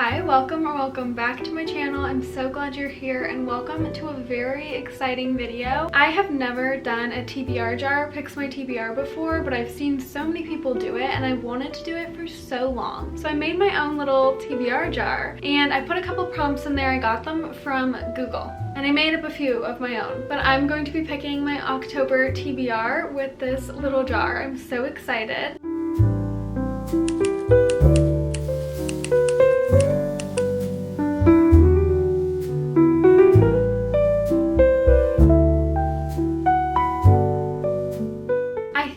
Hi, welcome back to my channel. I'm so glad you're here and welcome to a very exciting video. I have never done a TBR jar, Picks My TBR before, but I've seen so many people do it and I wanted to do it for so long. So I made my own little TBR jar and I put a couple prompts in there. I got them from Google and I made up a few of my own, but I'm going to be picking my October TBR with this little jar. I'm so excited.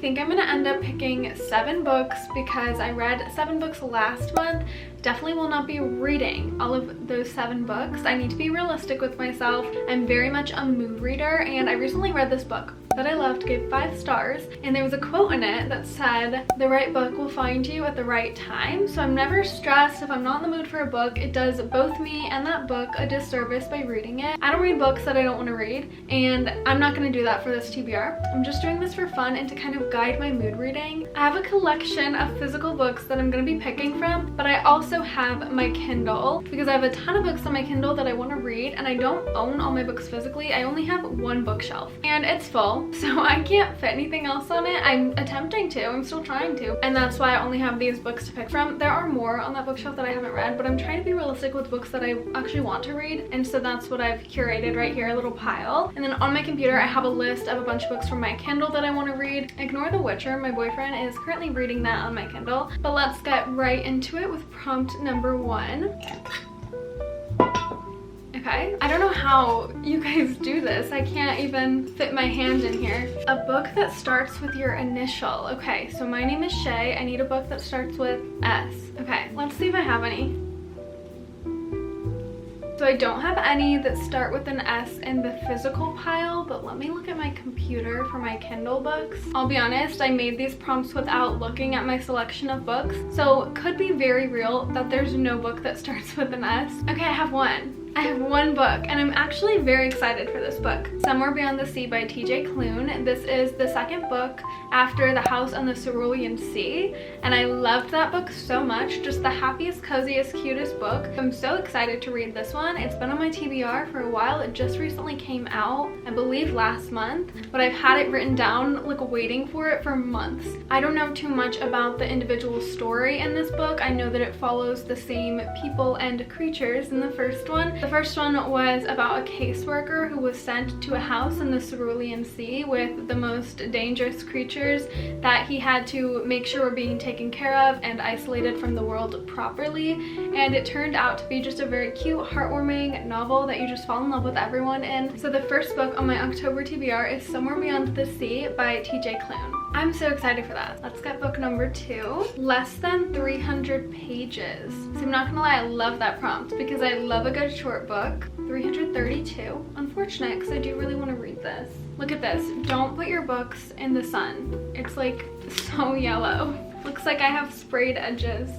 I'm gonna end up picking 7 books because I read 7 books last month. Definitely will not be reading all of those 7 books. I need to be realistic with myself. I'm very much a mood reader and I recently read this book that I loved, gave 5 stars, and there was a quote in it that said, "The right book will find you at the right time." So I'm never stressed if I'm not in the mood for a book. It does both me and that book a disservice by reading it. I don't read books that I don't want to read, and I'm not going to do that for this TBR. I'm just doing this for fun and to kind of guide my mood reading. I have a collection of physical books that I'm going to be picking from, but I also have my Kindle because I have a ton of books on my Kindle that I want to read, and I don't own all my books physically. I only have one bookshelf and it's full. So I can't fit anything else on it. I'm attempting to, I'm still trying to, and that's why I only have these books to pick from. There are more on that bookshelf that I haven't read, but I'm trying to be realistic with books that I actually want to read, and so that's what I've curated right here, a little pile. And then on my computer I have a list of a bunch of books from my Kindle that I want to read. Ignore The Witcher, my boyfriend is currently reading that on my Kindle, but let's get right into it with prompt number 1. Okay, I don't know how you guys do this. I can't even fit my hand in here. A book that starts with your initial. Okay, so my name is Shay. I need a book that starts with S. Okay, let's see if I have any. So I don't have any that start with an S in the physical pile, but let me look at my computer for my Kindle books. I'll be honest, I made these prompts without looking at my selection of books, so it could be very real that there's no book that starts with an S. Okay, I have one. I have one book and I'm actually very excited for this book. Somewhere Beyond the Sea by TJ Klune. This is the second book after The House on the Cerulean Sea, and I loved that book so much. Just the happiest, coziest, cutest book. I'm so excited to read this one. It's been on my TBR for a while. It just recently came out, I believe last month, but I've had it written down, like waiting for it for months. I don't know too much about the individual story in this book. I know that it follows the same people and creatures in the first one. The first one was about a caseworker who was sent to a house in the Cerulean Sea with the most dangerous creatures that he had to make sure were being taken care of and isolated from the world properly. And it turned out to be just a very cute, heartwarming novel that you just fall in love with everyone in. So the first book on my October TBR is Somewhere Beyond the Sea by TJ Klune. I'm so excited for that. Let's get book number 2. Less than 300 pages. So I'm not gonna lie, I love that prompt because I love a good short book. 332. Unfortunate because I do really want to read this. Look at this. Don't put your books in the sun. It's like so yellow. Looks like I have sprayed edges.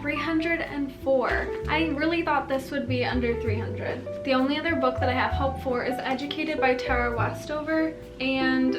304. I really thought this would be under 300. The only other book that I have hope for is Educated by Tara Westover, and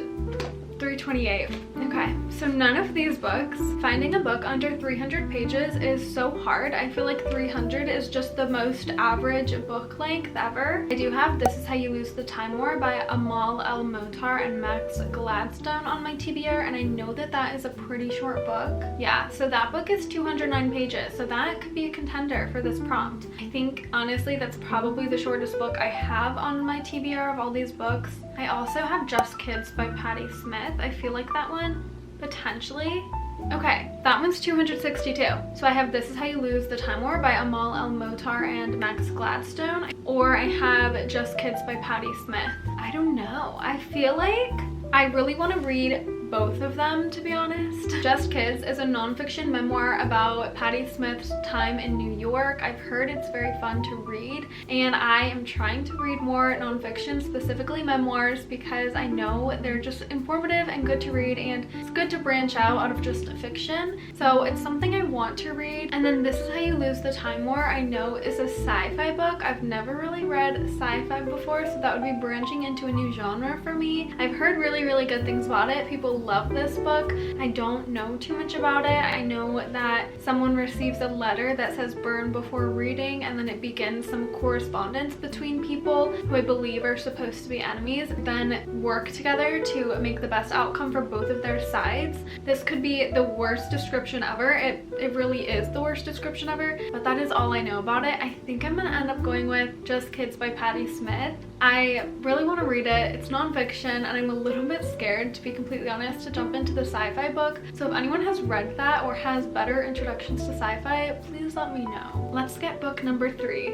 328. Okay, so none of these books. Finding a book under 300 pages is so hard. I feel like 300 is just the most average book length ever. I do have This Is How You Lose the Time War by Amal El-Motar and Max Gladstone on my TBR, and I know that that is a pretty short book. Yeah, so that book is 209 pages, so that could be a contender for this prompt. I think, honestly, that's probably the shortest book I have on my TBR of all these books. I also have Just Kids by Patti Smith. I feel like that one, potentially. Okay, that one's 262. So I have This Is How You Lose the Time War by Amal El-Motar and Max Gladstone. Or I have Just Kids by Patti Smith. I don't know. I feel like I really want to read both of them, to be honest. Just Kids is a nonfiction memoir about Patti Smith's time in New York. I've heard it's very fun to read, and I am trying to read more nonfiction, specifically memoirs, because I know they're just informative and good to read, and it's good to branch out of just fiction. So it's something I want to read. And then This Is How You Lose the Time War, I know is a sci-fi book. I've never really read sci-fi before, so that would be branching into a new genre for me. I've heard really, really good things about it. People love this book. I don't know too much about it. I know that someone receives a letter that says burn before reading, and then it begins some correspondence between people who I believe are supposed to be enemies, then work together to make the best outcome for both of their sides. This could be the worst description ever. It really is the worst description ever, but that is all I know about it. I think I'm gonna end up going with Just Kids by Patti Smith. I really want to read it. It's nonfiction, and I'm a little bit scared, to be completely honest, to jump into the sci-fi book. So if anyone has read that or has better introductions to sci-fi, please let me know. Let's get book number 3.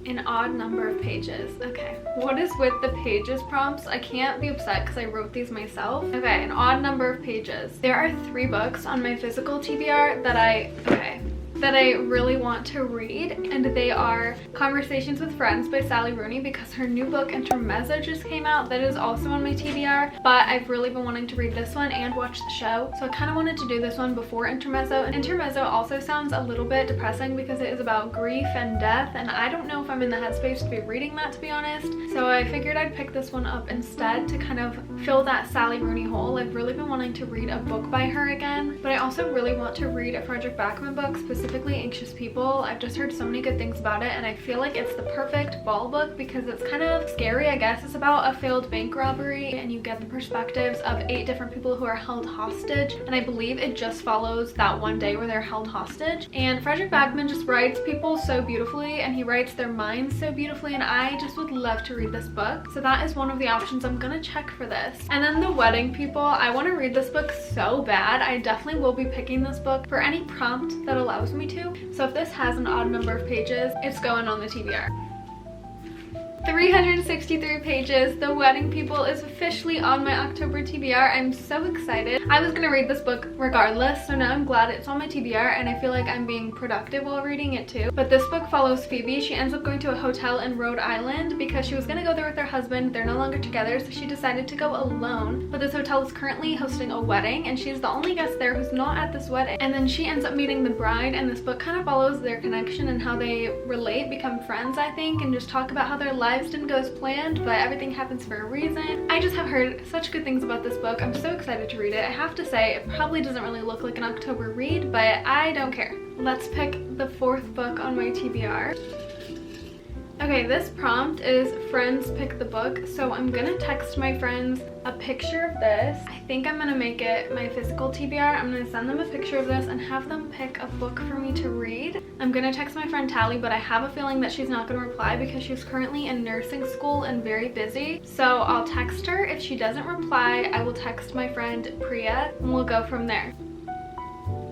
An odd number of pages. Okay, what is with the pages prompts? I can't be upset because I wrote these myself. Okay, an odd number of pages. There are 3 books on my physical TBR that I really want to read, and they are Conversations with Friends by Sally Rooney, because her new book Intermezzo just came out. That is also on my TBR, but I've really been wanting to read this one and watch the show, so I kind of wanted to do this one before Intermezzo. And Intermezzo also sounds a little bit depressing because it is about grief and death, and I don't know if I'm in the headspace to be reading that, to be honest, so I figured I'd pick this one up instead to kind of fill that Sally Rooney hole. I've really been wanting to read a book by her again, but I also really want to read a Frederick Backman book, specifically Anxious People. I've just heard so many good things about it, and I feel like it's the perfect fall book because it's kind of scary, I guess. It's about a failed bank robbery, and you get the perspectives of 8 different people who are held hostage, and I believe it just follows that one day where they're held hostage. And Frederick Backman just writes people so beautifully, and he writes their minds so beautifully, and I just would love to read this book. So that is one of the options I'm gonna check for this. And then The Wedding People. I want to read this book so bad. I definitely will be picking this book for any prompt that allows me to. So if this has an odd number of pages, it's going on the TBR. 363 pages. The Wedding People is officially on my October TBR. I'm so excited. I was gonna read this book regardless, so now I'm glad it's on my TBR, and I feel like I'm being productive while reading it too. But this book follows Phoebe. She ends up going to a hotel in Rhode Island because she was gonna go there with her husband. They're no longer together, so she decided to go alone. But this hotel is currently hosting a wedding, and she's the only guest there who's not at this wedding. And then she ends up meeting the bride, and this book kind of follows their connection and how they relate, become friends, I think, and just talk about how their lives didn't go as planned, but everything happens for a reason. I just have heard such good things about this book. I'm so excited to read it. I have to say, it probably doesn't really look like an October read, but I don't care. Let's pick the 4th book on my TBR. Okay, this prompt is friends pick the book, so I'm gonna text my friends a picture of this. I think I'm gonna make it my physical TBR. I'm gonna send them a picture of this and have them pick a book for me to read. I'm gonna text my friend Tally, but I have a feeling that she's not gonna reply because she's currently in nursing school and very busy. So I'll text her. If she doesn't reply, I will text my friend Priya, and we'll go from there.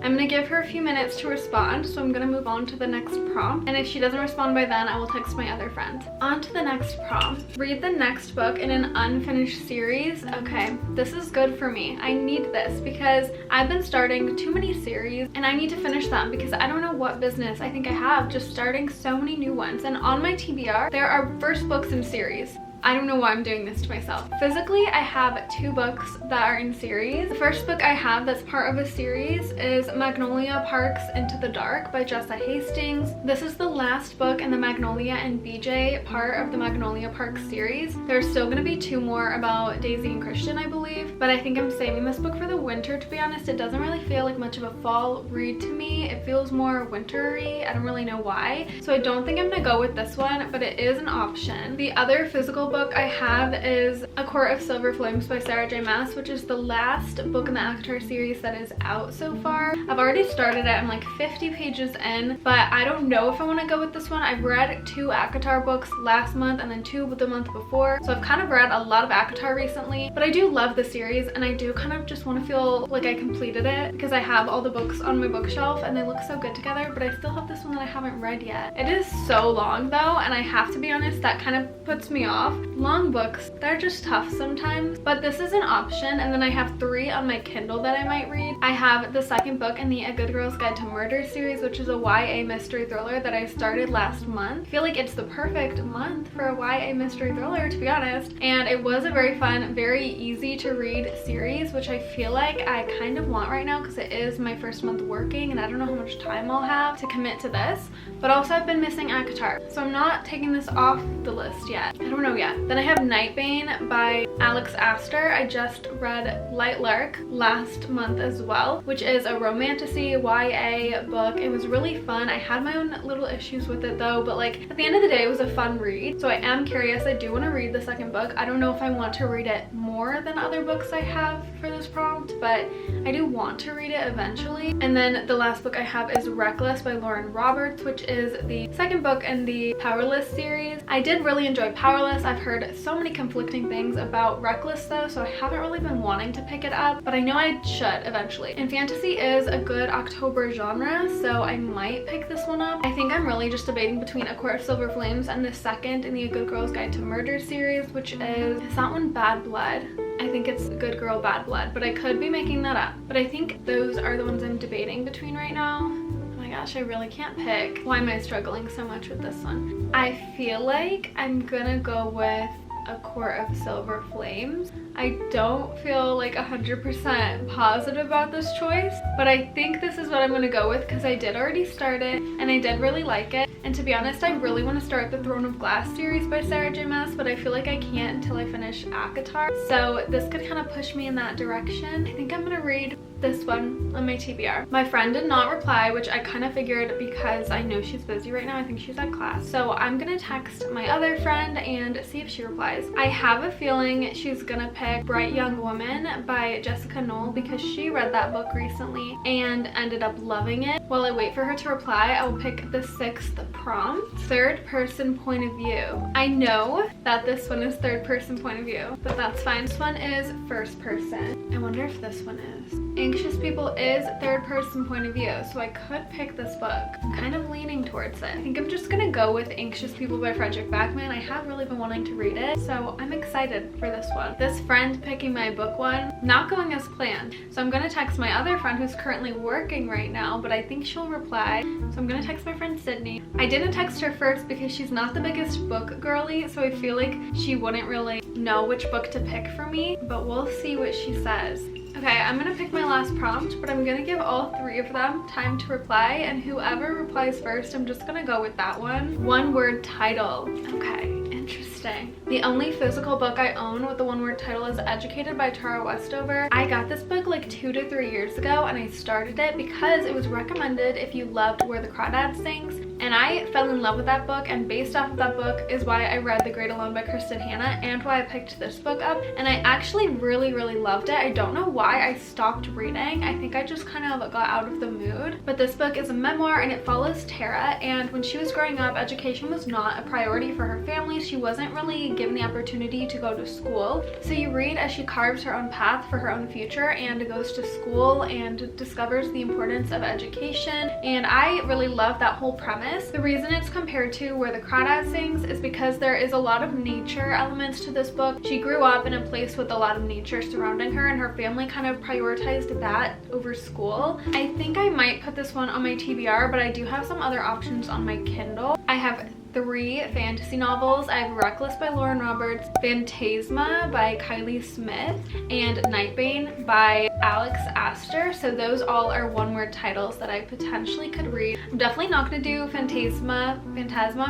I'm gonna give her a few minutes to respond, so I'm gonna move on to the next prompt. And if she doesn't respond by then, I will text my other friend. On to the next prompt. Read the next book in an unfinished series. Okay, this is good for me. I need this because I've been starting too many series, and I need to finish them because I don't know what business I think I have just starting so many new ones. And on my TBR, there are first books in series. I don't know why I'm doing this to myself. Physically, I have 2 books that are in series. The first book I have that's part of a series is Magnolia Parks Into the Dark by Jessa Hastings. This is the last book in the Magnolia and BJ part of the Magnolia Parks series. There's still gonna be 2 more about Daisy and Christian, I believe, but I think I'm saving this book for the winter, to be honest. It doesn't really feel like much of a fall read to me. It feels more wintry. I don't really know why. So I don't think I'm gonna go with this one, but it is an option. The other physical book I have is A Court of Silver Flames by Sarah J Maas, which is the last book in the ACOTAR series that is out so far. I've already started it. I'm like 50 pages in, but I don't know if I want to go with this one. I've read 2 ACOTAR books last month and then 2 the month before, so I've kind of read a lot of ACOTAR recently, but I do love the series, and I do kind of just want to feel like I completed it because I have all the books on my bookshelf and they look so good together, but I still have this one that I haven't read yet. It is so long though, and I have to be honest, that kind of puts me off. Long books, they're just tough sometimes, but this is an option. And then I have 3 on my Kindle that I might read. I have the second book in the A Good Girl's Guide to Murder series, which is a YA mystery thriller that I started last month. I feel like it's the perfect month for a YA mystery thriller, to be honest, and it was a very fun, very easy to read series, which I feel like I kind of want right now because it is my first month working and I don't know how much time I'll have to commit to this. But also I've been missing ACOTAR, so I'm not taking this off the list yet. I don't know yet. yeah. Then I have Nightbane by Alex Astor. I just read Light Lark last month as well, which is a romantasy YA book. It was really fun. I had my own little issues with it though, but like at the end of the day, it was a fun read. So I am curious. I do want to read the second book. I don't know if I want to read it more than other books I have for this prompt, but I do want to read it eventually. And then the last book I have is Reckless by Lauren Roberts, which is the second book in the Powerless series. I did really enjoy Powerless. I've heard so many conflicting things about Reckless though, so I haven't really been wanting to pick it up, but I know I should eventually. And fantasy is a good October genre, so I might pick this one up. I think I'm really just debating between A Court of Silver Flames and the second in the A Good Girl's Guide to Murder series, which is that one Bad Blood? I think it's Good Girl Bad Blood, but I could be making that up. But I think those are the ones I'm debating between right now. Oh my gosh, I really can't pick. Why am I struggling so much with this one? I feel like I'm gonna go with A Court of Silver Flames. I don't feel like 100% positive about this choice, but I think this is what I'm gonna go with because I did already start it and I did really like it. And to be honest, I really want to start the Throne of Glass series by Sarah J Maas, but I feel like I can't until I finish ACOTAR. So this could kind of push me in that direction. I think I'm gonna read this one on my TBR. My friend did not reply, which I kind of figured because I know she's busy right now. I think she's at class. So I'm gonna text my other friend and see if she replies. I have a feeling she's gonna pick Bright Young Woman by Jessica Knoll because she read that book recently and ended up loving it. While I wait for her to reply, I will pick the sixth prompt, third person point of view. I know that this one is third person point of view, but that's fine. This one is first person. I wonder if this one is. Anxious People is third person point of view, so I could pick this book. I'm kind of leaning towards it. I think I'm just gonna go with Anxious People by Frederick Backman. I have really been wanting to read it, so I'm excited for this one. This friend picking my book one, not going as planned. So I'm gonna text my other friend who's currently working right now, but I think she'll reply. So I'm gonna text my friend Sydney. I didn't text her first because she's not the biggest book girly, so I feel like she wouldn't really know which book to pick for me, but we'll see what she says. Okay, I'm gonna pick my last prompt, but I'm gonna give all three of them time to reply, and whoever replies first, I'm just gonna go with that one. One word title. Okay, interesting. The only physical book I own with the one word title is Educated by Tara Westover. I got this book like 2 to 3 years ago, and I started it because it was recommended if you loved Where the Crawdads Sings. And I fell in love with that book, and based off of that book is why I read The Great Alone by Kristen Hanna and why I picked this book up. And I actually really loved it. I don't know why I stopped reading. I think I just kind of got out of the mood. But this book is a memoir and it follows Tara, and when she was growing up, education was not a priority for her family. She wasn't really given the opportunity to go to school. So you read as she carves her own path for her own future and goes to school and discovers the importance of education. And I really love that whole premise. The reason it's compared to Where the Crawdads Sings is because there is a lot of nature elements to this book. She grew up in a place with a lot of nature surrounding her, and her family kind of prioritized that over school. I think I might put this one on my TBR, but I do have some other options on my Kindle. I have 3 fantasy novels. I have Reckless by Lauren Roberts, Phantasma by Kylie Smith, and Nightbane by Alex Astor. So those all are one-word titles that I potentially could read. I'm definitely not going to do Phantasma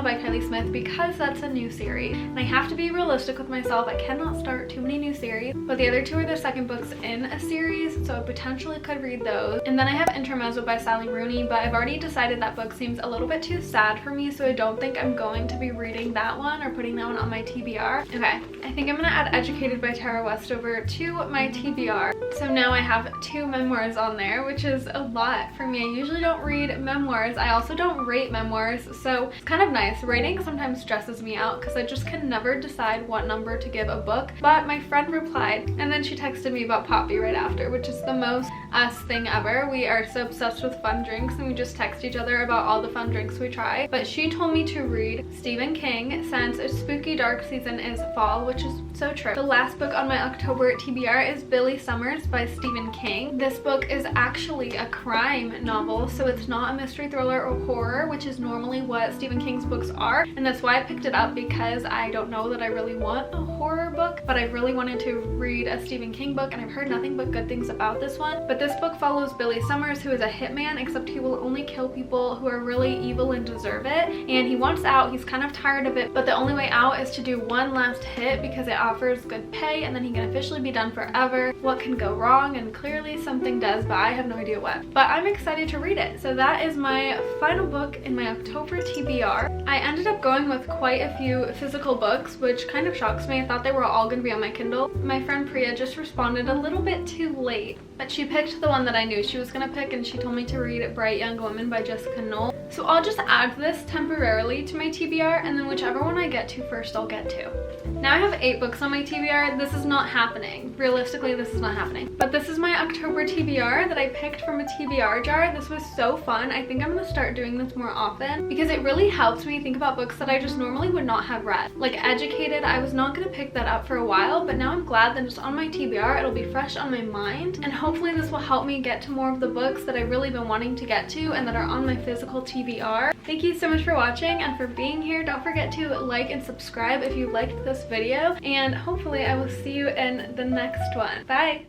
by Kylie Smith because that's a new series. And I have to be realistic with myself. I cannot start too many new series. But the other 2 are the second books in a series, so I potentially could read those. And then I have Intermezzo by Sally Rooney, but I've already decided that book seems a little bit too sad for me, so I don't think I'm going to be reading that one or putting that one on my TBR. Okay, I think I'm gonna add Educated by Tara Westover to my TBR. So now I have 2 memoirs on there, which is a lot for me. I usually don't read memoirs. I also don't rate memoirs, so it's kind of nice. Rating sometimes stresses me out because I just can never decide what number to give a book. But my friend replied, and then she texted me about Poppy right after, which is the most us thing ever. We are so obsessed with fun drinks, and we just text each other about all the fun drinks we try. But she told me to read Stephen King since its spooky dark season is fall, which which is so true. The last book on my October TBR is Billy Summers by Stephen King. This book is actually a crime novel, so it's not a mystery thriller or horror, which is normally what Stephen King's books are, and that's why I picked it up, because I don't know that I really want a horror book, but I really wanted to read a Stephen King book, and I've heard nothing but good things about this one. But this book follows Billy Summers, who is a hitman, except he will only kill people who are really evil and deserve it, and he wants out. He's kind of tired of it, but the only way out is to do one last hit because it offers good pay, and then he can officially be done forever. What can go wrong? And clearly something does, but I have no idea what. But I'm excited to read it. So that is my final book in my October TBR. I ended up going with quite a few physical books, which kind of shocks me. I thought they were all going to be on my Kindle. My friend Priya just responded a little bit too late, but she picked the one that I knew she was going to pick, and she told me to read Bright Young Woman by Jessica Knoll. So I'll just add this temporarily to my TBR, and then whichever one I get to first, I'll get to. Now I have 8 books on my TBR. This is not happening. Realistically, this is not happening. But this is my October TBR that I picked from a TBR jar. This was so fun. I think I'm going to start doing this more often because it really helps me think about books that I just normally would not have read. Like Educated, I was not going to pick that up for a while, but now I'm glad that it's on my TBR. It'll be fresh on my mind, and hopefully this will help me get to more of the books that I've really been wanting to get to and that are on my physical TBR. Thank you so much for watching and for being here. Don't forget to like and subscribe if you liked this video, and hopefully I will see you in the next one. Bye!